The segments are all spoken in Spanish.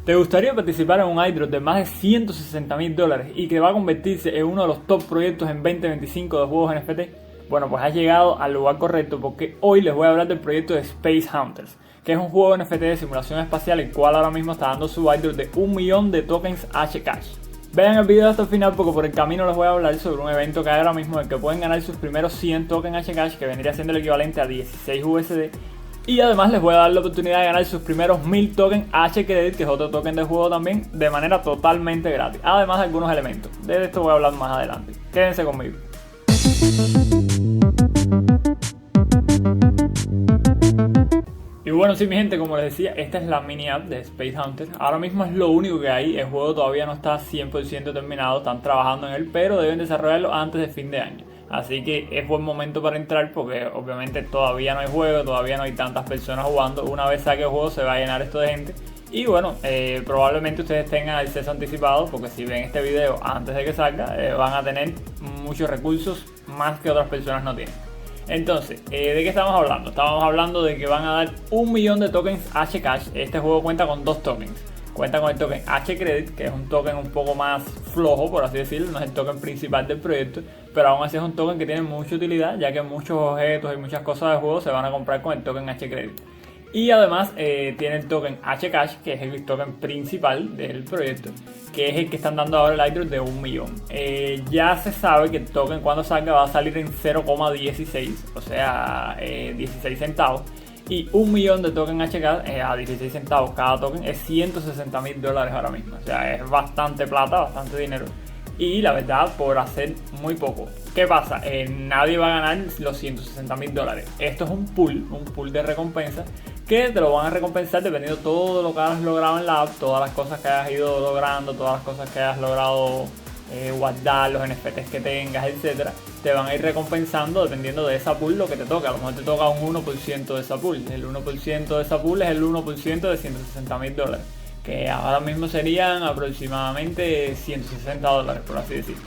¿Te gustaría participar en un airdrop de más de $160.000 y que va a convertirse en uno de los top proyectos en 2025 de juegos NFT? Bueno, pues has llegado al lugar correcto porque hoy les voy a hablar del proyecto de Space Hunters, que es un juego NFT de simulación espacial el cual ahora mismo está dando su airdrop de 1 millón de tokens Hcash. Vean el video hasta el final porque por el camino les voy a hablar sobre un evento que hay ahora mismo en el que pueden ganar sus primeros 100 tokens Hcash, que vendría siendo el equivalente a 16 USD. Y además les voy a dar la oportunidad de ganar sus primeros 1000 tokens H-Credit, que es otro token de juego también, de manera totalmente gratis. Además de algunos elementos. De esto voy a hablar más adelante. Quédense conmigo. Y bueno, sí, mi gente, como les decía, esta es la mini app de Space Hunter. Ahora mismo es lo único que hay. El juego todavía no está 100% terminado. Están trabajando en él, pero deben desarrollarlo antes de fin de año. Así que es buen momento para entrar porque obviamente todavía no hay juego, todavía no hay tantas personas jugando. Una vez saque el juego se va a llenar esto de gente. Y bueno, probablemente ustedes tengan acceso anticipado porque si ven este video antes de que salga van a tener muchos recursos más que otras personas no tienen. Entonces, ¿de qué estamos hablando? Estamos hablando de que van a dar 1 millón de tokens Hcash. Este juego cuenta con 2 tokens. Cuenta con el token H-Credit, que es un token un poco más flojo, por así decirlo, no es el token principal del proyecto, pero aún así es un token que tiene mucha utilidad, ya que muchos objetos y muchas cosas de juego se van a comprar con el token H-Credit. Y además tiene el token Hcash, que es el token principal del proyecto, que es el que están dando ahora el airdrop de 1 millón. Ya se sabe que el token cuando salga va a salir en 0,16, o sea, 16 centavos. Y 1 millón de tokens Hcash a 16 centavos cada token es $160.000 ahora mismo. O sea, es bastante plata, bastante dinero. Y la verdad, por hacer muy poco. ¿Qué pasa? Nadie va a ganar los $160.000. Esto es un pool de recompensas que te lo van a recompensar dependiendo de todo lo que hayas logrado en la app, todas las cosas que hayas ido logrando, todas las cosas que hayas logrado guardar, los NFTs que tengas, etcétera. Te van a ir recompensando dependiendo de esa pool lo que te toca. A lo mejor te toca un 1% de esa pool. El 1% de esa pool es el 1% de $160.000, que ahora mismo serían aproximadamente $160, por así decirlo.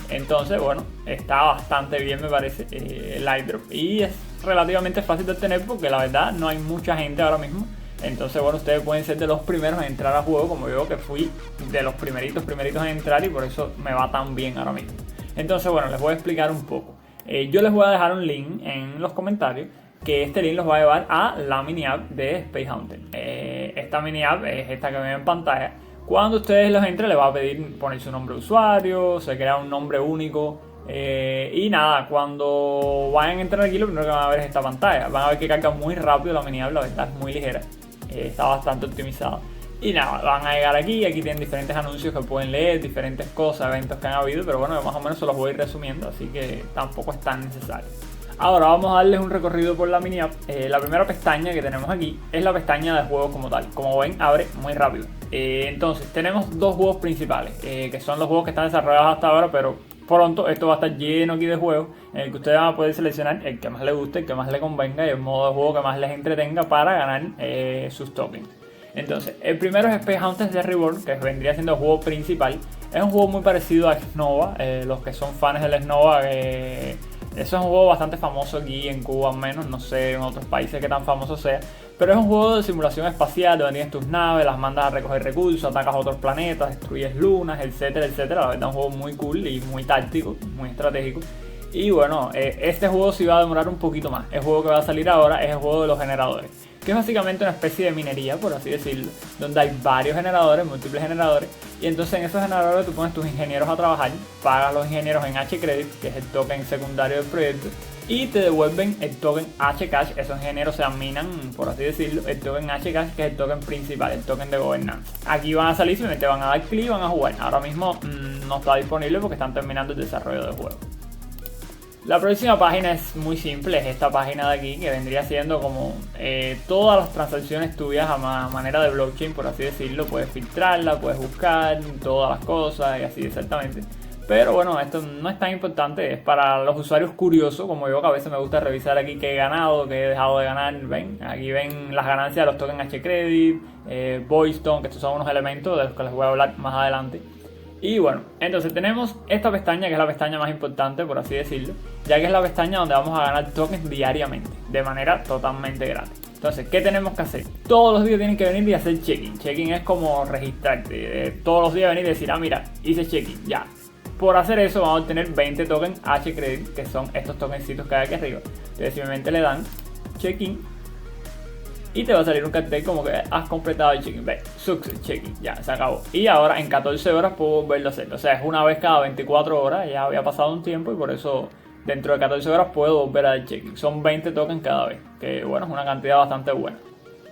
Entonces, bueno, está bastante bien, me parece, el airdrop. Y es relativamente fácil de obtener porque la verdad no hay mucha gente ahora mismo. Entonces, bueno, ustedes pueden ser de los primeros en entrar al juego, como yo que fui de los primeritos en entrar y por eso me va tan bien ahora mismo. Entonces, bueno, les voy a explicar un poco. Yo les voy a dejar un link en los comentarios, que este link los va a llevar a la mini app de Space Hunter. Esta mini app es esta que ven en pantalla. Cuando ustedes los entren, les va a pedir poner su nombre de usuario, se crea un nombre único. Y nada, cuando vayan a entrar aquí, lo primero que van a ver es esta pantalla. Van a ver que carga muy rápido la mini app, la verdad es muy ligera. Está bastante optimizado. Y nada, van a llegar aquí tienen diferentes anuncios que pueden leer, diferentes cosas, eventos que han habido, pero bueno, más o menos se los voy a ir resumiendo, así que tampoco es tan necesario. Ahora vamos a darles un recorrido por la mini app. La primera pestaña que tenemos aquí es la pestaña de juegos como tal. Como ven, abre muy rápido. Entonces, tenemos dos juegos principales, que son los juegos que están desarrollados hasta ahora, pero pronto esto va a estar lleno aquí de juegos en el que ustedes van a poder seleccionar el que más les guste, el que más les convenga y el modo de juego que más les entretenga para ganar sus tokens. Entonces, el primero es Space Hunters The Reborn, que vendría siendo el juego principal. Es un juego muy parecido a Snova. Los que son fans del Snova, eso es un juego bastante famoso aquí en Cuba al menos, no sé en otros países qué tan famoso sea. Pero es un juego de simulación espacial donde tienes tus naves, las mandas a recoger recursos, atacas a otros planetas, destruyes lunas, etcétera, etcétera. La verdad es un juego muy cool y muy táctico, muy estratégico. Y bueno, este juego sí va a demorar un poquito más. El juego que va a salir ahora es el juego de los generadores, que es básicamente una especie de minería, por así decirlo, donde hay varios generadores, múltiples generadores, y entonces en esos generadores tú pones tus ingenieros a trabajar, pagas a los ingenieros en H-Credit, que es el token secundario del proyecto, y te devuelven el token Hcash. Esos ingenieros se minan, por así decirlo, el token Hcash, que es el token principal, el token de gobernanza. Aquí van a salir, simplemente van a dar clic y van a jugar. Ahora mismo no está disponible porque están terminando el desarrollo del juego. La próxima página es muy simple, es esta página de aquí que vendría siendo como todas las transacciones tuyas a manera de blockchain, por así decirlo. Puedes filtrarla, puedes buscar todas las cosas y así exactamente. Pero bueno, esto no es tan importante, es para los usuarios curiosos como yo, que a veces me gusta revisar aquí qué he ganado, qué he dejado de ganar. Ven, aquí ven las ganancias de los tokens H-Credit, Voidstone, que estos son unos elementos de los que les voy a hablar más adelante. Y bueno, entonces tenemos esta pestaña que es la pestaña más importante, por así decirlo, ya que es la pestaña donde vamos a ganar tokens diariamente, de manera totalmente gratis. Entonces, ¿qué tenemos que hacer? Todos los días tienen que venir y hacer check-in. Check-in es como registrarte. Todos los días venir y decir, ah, mira, hice check-in, ya. Por hacer eso vamos a obtener 20 tokens H-Credit, que son estos tokencitos que hay aquí arriba. Entonces simplemente le dan check-in y te va a salir un cartel como que has completado el check-in. Ve, success check-in, ya, se acabó. Y ahora en 14 horas puedo volverlo a hacer. O sea, es una vez cada 24 horas, ya había pasado un tiempo y por eso dentro de 14 horas puedo volver a dar check-in. Son 20 tokens cada vez, que bueno, es una cantidad bastante buena.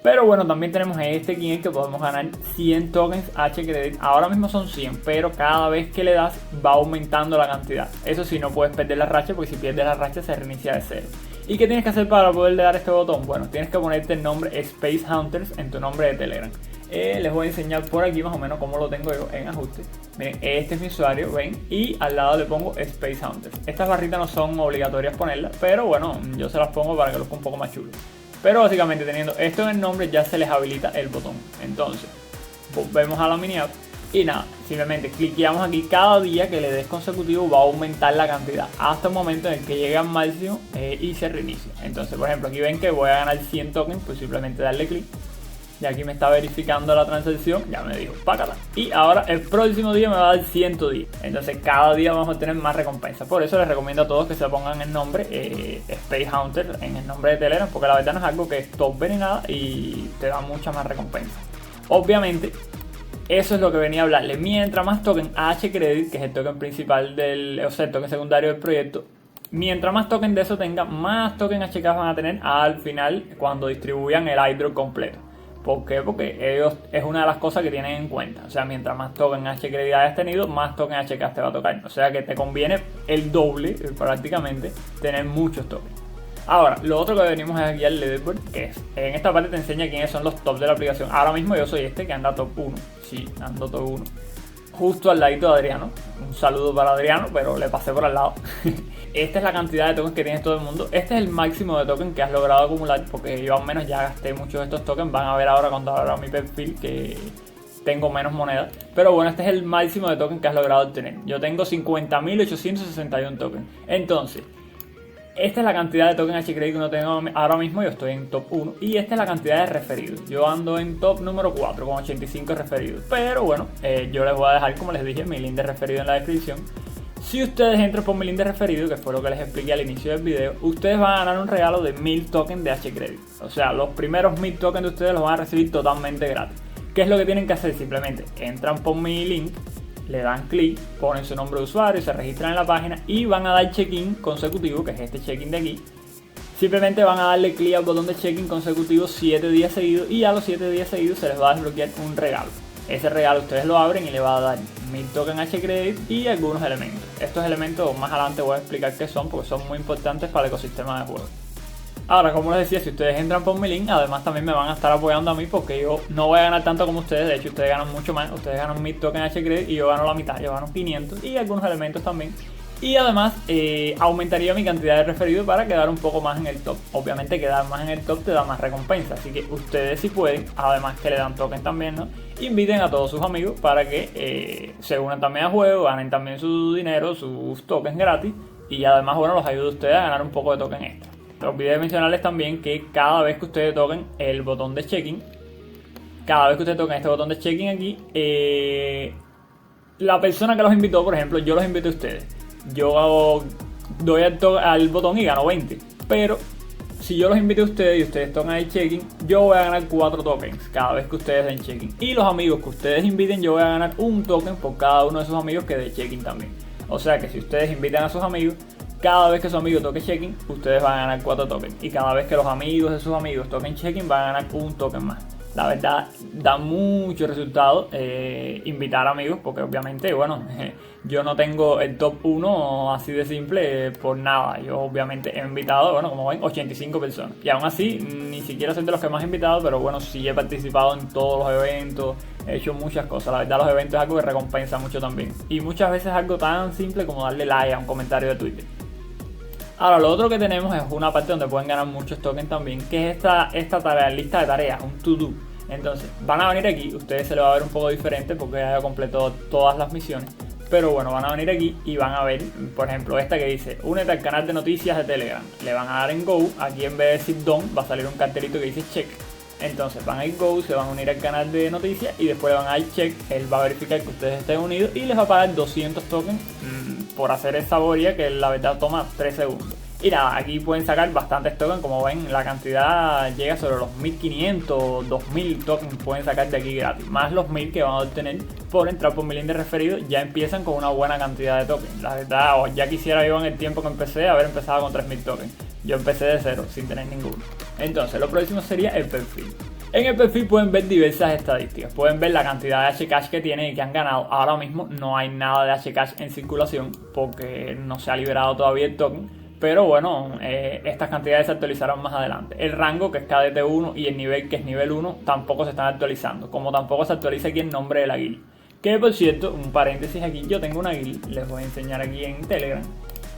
Pero bueno, también tenemos este Kinect que podemos ganar 100 tokens H-Credit. Ahora mismo son 100, pero cada vez que le das va aumentando la cantidad. Eso sí, no puedes perder la racha, porque si pierdes la racha se reinicia de cero. ¿Y qué tienes que hacer para poderle dar este botón? Bueno, tienes que ponerte el nombre Space Hunters en tu nombre de Telegram. Les voy a enseñar por aquí más o menos cómo lo tengo yo en ajuste. Miren, este es mi usuario, ven, y al lado le pongo Space Hunters. Estas barritas no son obligatorias ponerlas, pero bueno, yo se las pongo para que luzca un poco más chulo. Pero básicamente teniendo esto en el nombre ya se les habilita el botón. Entonces, volvemos a la mini app y nada, simplemente cliqueamos aquí. Cada día que le des consecutivo va a aumentar la cantidad hasta el momento en el que llegue al máximo y se reinicia. Entonces, por ejemplo, aquí ven que voy a ganar 100 tokens, pues simplemente darle clic. Y aquí me está verificando la transacción, ya me dijo, pácala. Y ahora el próximo día me va a dar 110. Entonces cada día vamos a tener más recompensas. Por eso les recomiendo a todos que se pongan el nombre Space Hunter en el nombre de Telegram, porque la verdad no es algo que es top ni nada y te da muchas más recompensas. Obviamente, eso es lo que venía a hablarle. Mientras más token H-Credit, que es el token principal o sea, el token secundario del proyecto, mientras más token de eso tenga, más token HK van a tener al final cuando distribuyan el airdrop completo. ¿Por qué? Porque ellos es una de las cosas que tienen en cuenta. O sea, mientras más token H-Credit hayas tenido, más token HK te va a tocar. O sea que te conviene el doble, prácticamente, tener muchos tokens. Ahora, lo otro que venimos es aquí al leaderboard, que es, en esta parte te enseña quiénes son los tops de la aplicación. Ahora mismo yo soy este que anda top 1. Sí, ando top 1. Justo al ladito de Adriano. Un saludo para Adriano, pero le pasé por al lado. Esta es la cantidad de tokens que tienes todo el mundo. Este es el máximo de tokens que has logrado acumular, porque yo al menos ya gasté muchos de estos tokens. Van a ver ahora cuando abra mi perfil que tengo menos monedas. Pero bueno, este es el máximo de tokens que has logrado obtener. Yo tengo 50.861 tokens. Entonces, esta es la cantidad de tokens H-Credit que no tengo ahora mismo. Yo estoy en top 1. Y esta es la cantidad de referidos. Yo ando en top número 4 con 85 referidos. Pero bueno, yo les voy a dejar, como les dije, mi link de referido en la descripción. Si ustedes entran por mi link de referido, que fue lo que les expliqué al inicio del video, ustedes van a ganar un regalo de 1000 tokens de H-Credit. O sea, los primeros 1000 tokens de ustedes los van a recibir totalmente gratis. ¿Qué es lo que tienen que hacer? Simplemente entran por mi link, le dan clic, ponen su nombre de usuario, se registran en la página y van a dar check-in consecutivo, que es este check-in de aquí. Simplemente van a darle clic al botón de check-in consecutivo 7 días seguidos y a los 7 días seguidos se les va a desbloquear un regalo. Ese regalo ustedes lo abren y le va a dar 1000 tokens H-Credit y algunos elementos. Estos elementos más adelante voy a explicar qué son, porque son muy importantes para el ecosistema de juego. Ahora, como les decía, si ustedes entran por mi link, además también me van a estar apoyando a mí, porque yo no voy a ganar tanto como ustedes. De hecho, ustedes ganan mucho más. Ustedes ganan 1000 tokens H-Credit y yo gano la mitad. Yo gano 500 y algunos elementos también. Y además aumentaría mi cantidad de referidos para quedar un poco más en el top. Obviamente quedar más en el top te da más recompensa. Así que ustedes si pueden, además que le dan tokens también, ¿no? Inviten a todos sus amigos para que se unan también al juego, ganen también su dinero, sus tokens gratis. Y además, bueno, los ayude a ustedes a ganar un poco de token extra. No olvidé mencionarles también que cada vez que ustedes toquen el botón de check-in, cada vez que ustedes toquen este botón de check-in aquí, la persona que los invitó, por ejemplo, yo los invito a ustedes. Yo doy al botón y gano 20. Pero si yo los invito a ustedes y ustedes tocan el check-in, yo voy a ganar 4 tokens cada vez que ustedes den check-in. Y los amigos que ustedes inviten, yo voy a ganar un token por cada uno de sus amigos que dé check-in también. O sea que si ustedes invitan a sus amigos, cada vez que su amigo toque check-in, ustedes van a ganar 4 tokens. Y cada vez que los amigos de sus amigos toquen check-in, van a ganar un token más. La verdad, da mucho resultado invitar amigos, porque obviamente, bueno, yo no tengo el top 1 así de simple por nada. Yo obviamente he invitado, bueno, como ven, 85 personas. Y aún así, ni siquiera soy de los que más he invitado, pero bueno, sí he participado en todos los eventos, he hecho muchas cosas. La verdad, los eventos es algo que recompensa mucho también. Y muchas veces es algo tan simple como darle like a un comentario de Twitter. Ahora, lo otro que tenemos es una parte donde pueden ganar muchos tokens también, que es esta tarea, lista de tareas, un to-do. Entonces, van a venir aquí, ustedes se les va a ver un poco diferente porque ya completó todas las misiones. Pero bueno, van a venir aquí y van a ver, por ejemplo, esta que dice únete al canal de noticias de Telegram. Le van a dar en Go, aquí en vez de decir Done va a salir un cartelito que dice Check. Entonces van a ir Go, se van a unir al canal de noticias y después le van a dar Check. Él va a verificar que ustedes estén unidos y les va a pagar 200 tokens por hacer esa boria que la verdad toma 3 segundos. Y nada, aquí pueden sacar bastantes tokens, como ven la cantidad llega sobre los 1500, 2000 tokens pueden sacar de aquí gratis. Más los 1000 que van a obtener por entrar por mi link de referido, ya empiezan con una buena cantidad de tokens. La verdad, ya quisiera yo en el tiempo que empecé haber empezado con 3000 tokens. Yo empecé de cero, sin tener ninguno. Entonces, lo próximo sería el perfil. En el perfil pueden ver diversas estadísticas, pueden ver la cantidad de Hcash que tienen y que han ganado. Ahora mismo no hay nada de Hcash en circulación porque no se ha liberado todavía el token, pero bueno, estas cantidades se actualizarán más adelante. El rango, que es KDT1, y el nivel, que es nivel 1, tampoco se están actualizando, como tampoco se actualiza aquí el nombre de la guild. Que por cierto, un paréntesis aquí, yo tengo una guild, les voy a enseñar aquí en Telegram.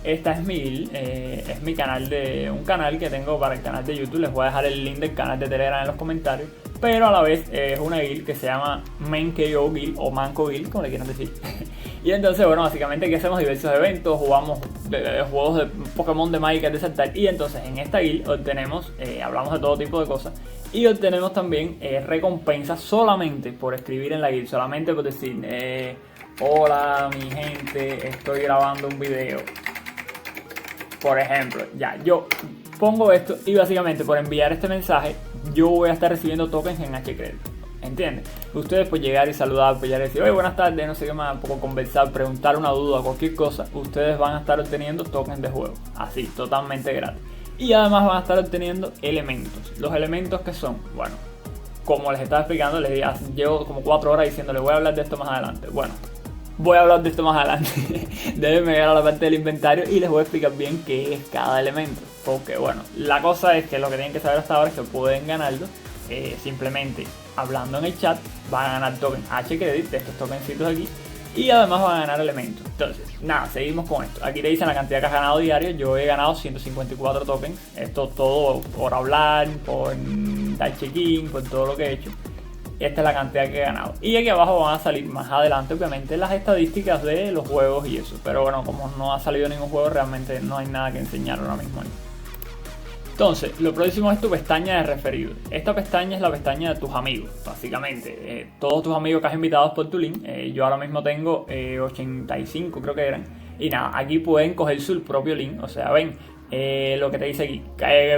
Esta es mi guild, es mi canal un canal que tengo para el canal de YouTube. Les voy a dejar el link del canal de Telegram en los comentarios. Pero a la vez es una guild que se llama ManKO Guild o Manco Guild, como le quieran decir. Y entonces, bueno, básicamente aquí hacemos diversos eventos, jugamos juegos de Pokémon de Magic de saltar. Y entonces en esta guild obtenemos, hablamos de todo tipo de cosas. Y obtenemos también recompensas solamente por escribir en la guild, solamente por decir, hola mi gente, estoy grabando un video. Por ejemplo, ya yo pongo esto y básicamente por enviar este mensaje yo voy a estar recibiendo tokens en Hcredit. ¿Entiendes? Ustedes por llegar y saludar, por llegar y decir, oye, buenas tardes, no sé qué más, poco conversar, preguntar una duda, cualquier cosa, ustedes van a estar obteniendo tokens de juego. Así, totalmente gratis. Y además van a estar obteniendo elementos. Los elementos que son, bueno, como les estaba explicando, llevo como 4 horas diciéndole, voy a hablar de esto más adelante. Bueno, voy a hablar de esto más adelante. Déjenme llegar a la parte del inventario y les voy a explicar bien qué es cada elemento. Porque bueno, la cosa es que lo que tienen que saber hasta ahora es que pueden ganarlo simplemente hablando en el chat. Van a ganar token Hcredit de estos tokencitos aquí. Y además van a ganar elementos. Entonces, nada, seguimos con esto. Aquí te dicen la cantidad que has ganado diario. Yo he ganado 154 tokens. Esto todo por hablar, por dar check-in, por todo lo que he hecho. Esta es la cantidad que he ganado. Y aquí abajo van a salir más adelante, obviamente, las estadísticas de los juegos y eso. Pero bueno, como no ha salido ningún juego, realmente no hay nada que enseñar ahora mismo. Entonces, lo próximo es tu pestaña de referidos. Esta pestaña es la pestaña de tus amigos, básicamente. Todos tus amigos que has invitado por tu link. Yo ahora mismo tengo 85, creo que eran. Y nada, aquí pueden coger su propio link. O sea, ven, lo que te dice aquí.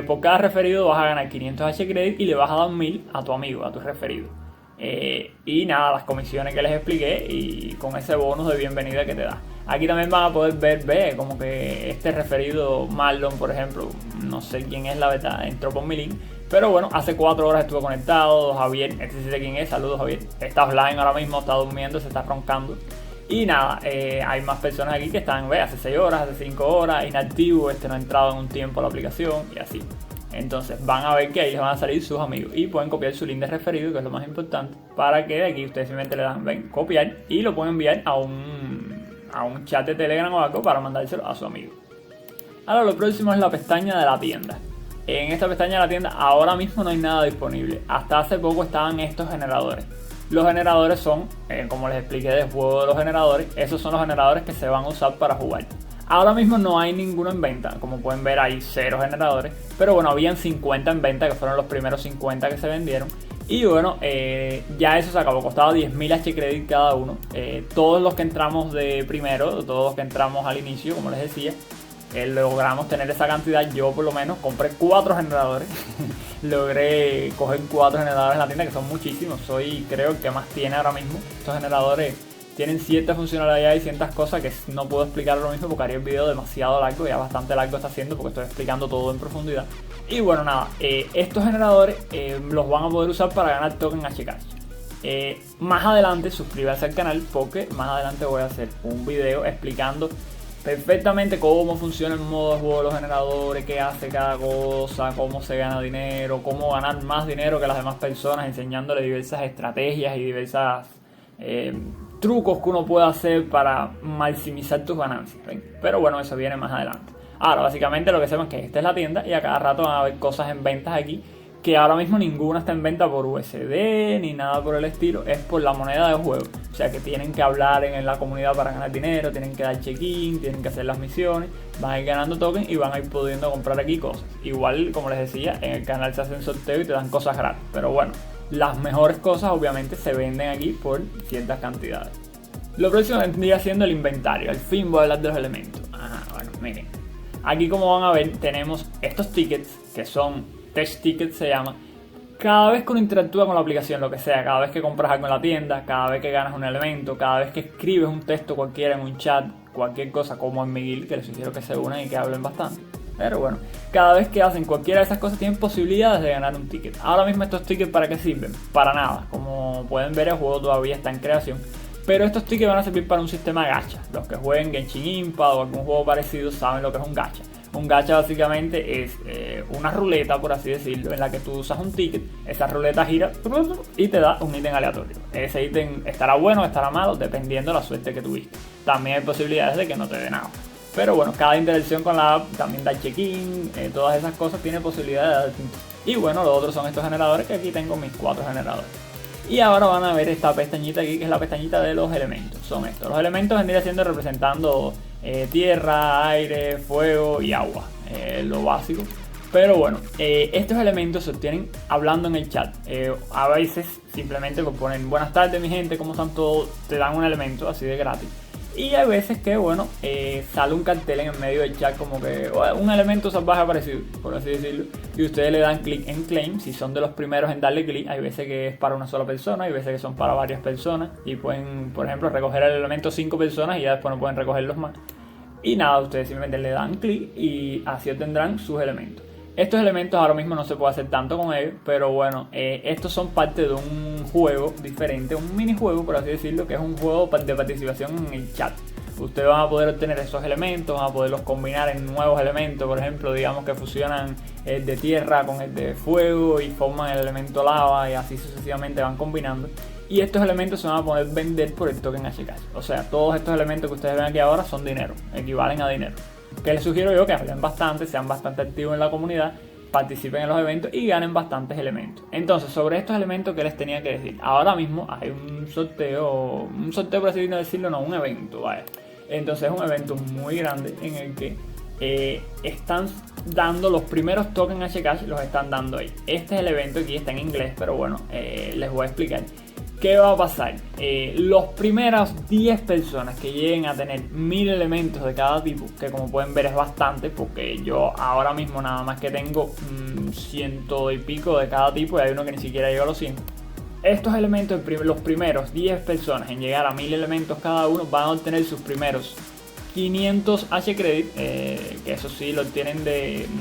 Por cada referido vas a ganar 500 Hcredit y le vas a dar 1000 a tu amigo, a tu referido. Y nada, las comisiones que les expliqué y con ese bonus de bienvenida que te da. Aquí también van a poder ver como que este referido Marlon, por ejemplo, no sé quién es la verdad, entró por mi link, pero bueno, hace 4 horas estuvo conectado. Javier, este sí sé quién es, saludos Javier, está offline ahora mismo, está durmiendo, se está roncando. Y nada, hay más personas aquí que están, hace 6 horas, hace 5 horas, inactivo, no ha entrado en un tiempo a la aplicación y así. Entonces van a ver que ahí les van a salir sus amigos y pueden copiar su link de referido, que es lo más importante, para que de aquí ustedes simplemente le dan, copiar y lo pueden enviar a un chat de Telegram o algo para mandárselo a su amigo. Ahora lo próximo es la pestaña de la tienda. En esta pestaña de la tienda ahora mismo no hay nada disponible. Hasta hace poco estaban estos generadores. Los generadores son, como les expliqué del juego de los generadores, esos son los generadores que se van a usar para jugar. Ahora mismo no hay ninguno en venta, como pueden ver hay 0 generadores, pero bueno, habían 50 en venta, que fueron los primeros 50 que se vendieron. Y bueno, ya eso se acabó, costaba 10.000 Hcredit cada uno. Todos los que entramos de primero, todos los que entramos al inicio, como les decía, logramos tener esa cantidad. Yo por lo menos compré 4 generadores. Logré coger 4 generadores en la tienda, que son muchísimos. Soy, creo, el que más tiene ahora mismo. Estos generadores tienen ciertas funcionalidades y ciertas cosas que no puedo explicar ahora mismo porque haría el video demasiado largo. Ya bastante largo está haciendo porque estoy explicando todo en profundidad. Y bueno, nada, estos generadores los van a poder usar para ganar token Hcash. Más adelante suscríbanse al canal porque más adelante voy a hacer un video explicando perfectamente cómo funciona el modo de juego de los generadores, qué hace cada cosa, cómo se gana dinero, cómo ganar más dinero que las demás personas, enseñándole diversas estrategias y diversas trucos que uno puede hacer para maximizar tus ganancias, ¿ven? Pero bueno, eso viene más adelante. Ahora, básicamente lo que sabemos es que esta es la tienda y a cada rato van a haber cosas en ventas aquí, que ahora mismo ninguna está en venta por USD ni nada por el estilo, es por la moneda de juego. sea que tienen que hablar en la comunidad para ganar dinero, tienen que dar check-in, tienen que hacer las misiones, van a ir ganando tokens y van a ir pudiendo comprar aquí cosas. Igual, como les decía, en el canal se hacen sorteos y te dan cosas gratis, pero bueno, las mejores cosas obviamente se venden aquí por ciertas cantidades. Lo próximo vendría siendo el inventario. Al fin voy a hablar de los elementos. Bueno, miren. Aquí, como van a ver, tenemos estos tickets, que son test tickets se llama. Cada vez que uno interactúa con la aplicación, lo que sea, cada vez que compras algo en la tienda, cada vez que ganas un elemento, cada vez que escribes un texto cualquiera en un chat, cualquier cosa como en mi guild, que les sugiero que se unan y que hablen bastante. Pero bueno, cada vez que hacen cualquiera de esas cosas tienen posibilidades de ganar un ticket. Ahora mismo estos tickets, ¿para qué sirven? Para nada. Como pueden ver, el juego todavía está en creación. Pero estos tickets van a servir para un sistema gacha. Los que jueguen Genshin Impact o algún juego parecido saben lo que es un gacha. Un gacha básicamente es una ruleta, por así decirlo, en la que tú usas un ticket, esa ruleta gira y te da un ítem aleatorio. Ese ítem estará bueno o estará malo dependiendo de la suerte que tuviste. También hay posibilidades de que no te dé nada. Pero bueno, cada interacción con la app también da check-in, todas esas cosas tiene posibilidades de dar. Y bueno, los otros son estos generadores, que aquí tengo mis 4 generadores. Y ahora van a ver esta pestañita aquí, que es la pestañita de los elementos. Son estos. Los elementos vendrían siendo representando tierra, aire, fuego y agua. Lo básico. Pero bueno, estos elementos se obtienen hablando en el chat. A veces simplemente ponen buenas tardes mi gente, ¿cómo están todos? Te dan un elemento así de gratis. Y hay veces que, bueno, sale un cartel en el medio del chat como que un elemento salvaje aparecido, por así decirlo. Y ustedes le dan clic en claim, si son de los primeros en darle clic. Hay veces que es para una sola persona, hay veces que son para varias personas. Y pueden, por ejemplo, recoger el elemento 5 personas y ya después no pueden recoger los más. Y nada, ustedes simplemente le dan clic y así obtendrán sus elementos. Estos elementos ahora mismo no se puede hacer tanto con ellos, pero bueno, estos son parte de un juego diferente, un minijuego por así decirlo, que es un juego de participación en el chat. Ustedes van a poder obtener esos elementos, van a poderlos combinar en nuevos elementos, por ejemplo, digamos que fusionan el de tierra con el de fuego y forman el elemento lava y así sucesivamente van combinando. Y estos elementos se van a poder vender por el token HCash. O sea, todos estos elementos que ustedes ven aquí ahora son dinero, equivalen a dinero. Que les sugiero yo que hablen bastante, sean bastante activos en la comunidad, participen en los eventos y ganen bastantes elementos. Entonces, sobre estos elementos, ¿qué les tenía que decir? Ahora mismo hay un sorteo por así decirlo, no, un evento, vaya. Entonces es un evento muy grande en el que están dando los primeros tokens HCash, los están dando ahí. Este es el evento, aquí está en inglés, pero bueno, les voy a explicar. ¿Qué va a pasar? Los primeras 10 personas que lleguen a tener 1000 elementos de cada tipo, que como pueden ver es bastante, porque yo ahora mismo nada más que tengo 100 y pico de cada tipo y hay uno que ni siquiera llega a los 100. Estos elementos, los primeros 10 personas en llegar a 1000 elementos cada uno van a obtener sus primeros 500 H-Credit, que eso sí lo obtienen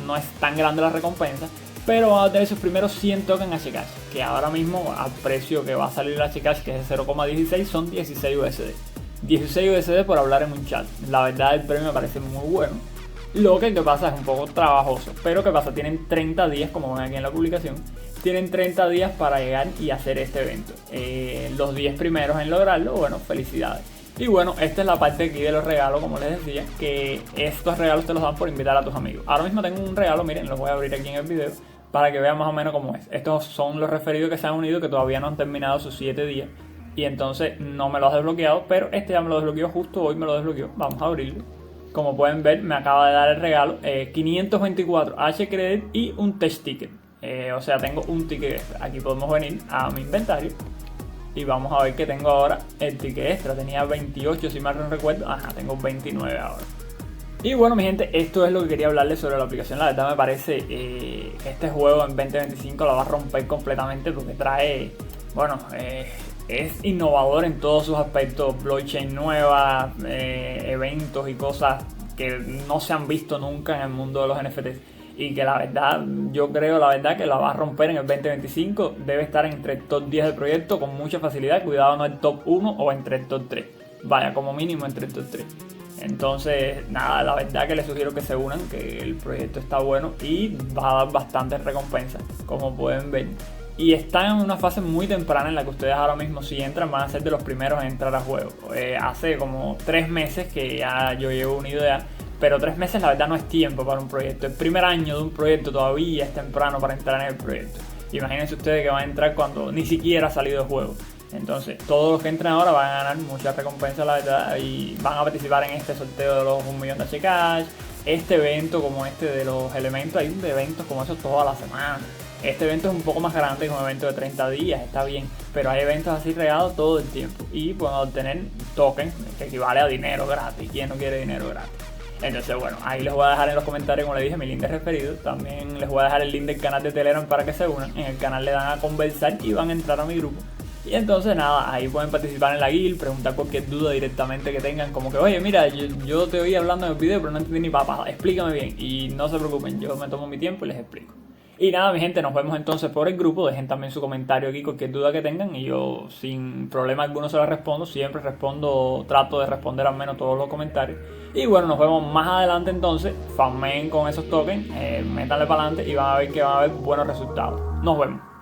no es tan grande la recompensa, pero van a tener sus primeros 100 tokens HCash, que ahora mismo al precio que va a salir el HCash, que es de 0,16, son 16 USD. 16 USD por hablar en un chat. La verdad el premio me parece muy bueno. Lo que pasa es un poco trabajoso, pero ¿qué pasa? Tienen 30 días, como ven aquí en la publicación, tienen 30 días para llegar y hacer este evento. Los 10 primeros en lograrlo, bueno, felicidades. Y bueno, esta es la parte aquí de los regalos, como les decía, que estos regalos te los dan por invitar a tus amigos. Ahora mismo tengo un regalo, miren, los voy a abrir aquí en el video para que vean más o menos cómo es. Estos son los referidos que se han unido, que todavía no han terminado sus 7 días. Y entonces no me los he desbloqueado, pero este ya me lo desbloqueó, justo hoy me lo desbloqueó. Vamos a abrirlo. Como pueden ver, me acaba de dar el regalo, 524 H-Credit y un test ticket. O sea, tengo un ticket extra. Aquí podemos venir a mi inventario y vamos a ver que tengo ahora el ticket extra. Tenía 28 si mal no recuerdo. Ajá, tengo 29 ahora. Y bueno, mi gente, esto es lo que quería hablarles sobre la aplicación. La verdad me parece que este juego en 2025 la va a romper completamente porque trae, bueno, es innovador en todos sus aspectos. Blockchain nueva, eventos y cosas que no se han visto nunca en el mundo de los NFTs. Y que la verdad, yo creo la verdad que la va a romper en el 2025. Debe estar entre el top 10 del proyecto con mucha facilidad. Cuidado, no el top 1 o entre el top 3. Vaya, como mínimo entre el top 3. Entonces, nada, la verdad que les sugiero que se unan, que el proyecto está bueno y va a dar bastantes recompensas, como pueden ver. Y están en una fase muy temprana en la que ustedes ahora mismo, si entran, van a ser de los primeros en entrar a juego. Hace como 3 meses que ya yo llevo unido ya, pero 3 meses la verdad no es tiempo para un proyecto. El primer año de un proyecto todavía es temprano para entrar en el proyecto. Imagínense ustedes que van a entrar cuando ni siquiera ha salido el juego. Entonces, todos los que entren ahora van a ganar muchas recompensas, la verdad, y van a participar en este sorteo de los 1.000.000 de H-Cash. Este evento como este de los elementos, hay eventos como esos toda la semana. Este evento es un poco más grande que un evento de 30 días, está bien, pero hay eventos así regados todo el tiempo y pueden obtener tokens que equivale a dinero gratis. ¿Quién no quiere dinero gratis? Entonces, bueno, ahí les voy a dejar en los comentarios, como les dije, mi link de referido. También les voy a dejar el link del canal de Telegram para que se unan. En el canal le dan a conversar y van a entrar a mi grupo. Y entonces nada, ahí pueden participar en la guild, preguntar cualquier duda directamente que tengan, como que oye mira, yo te oí hablando en el video pero no entendí ni papá, explícame bien. Y no se preocupen, yo me tomo mi tiempo y les explico. Y nada, mi gente, nos vemos entonces por el grupo. Dejen también su comentario aquí, cualquier duda que tengan, y yo sin problema alguno se la respondo. Siempre respondo, trato de responder al menos todos los comentarios. Y bueno, nos vemos más adelante entonces. Farmeen con esos tokens, métanle para adelante y van a ver que van a haber buenos resultados. Nos vemos.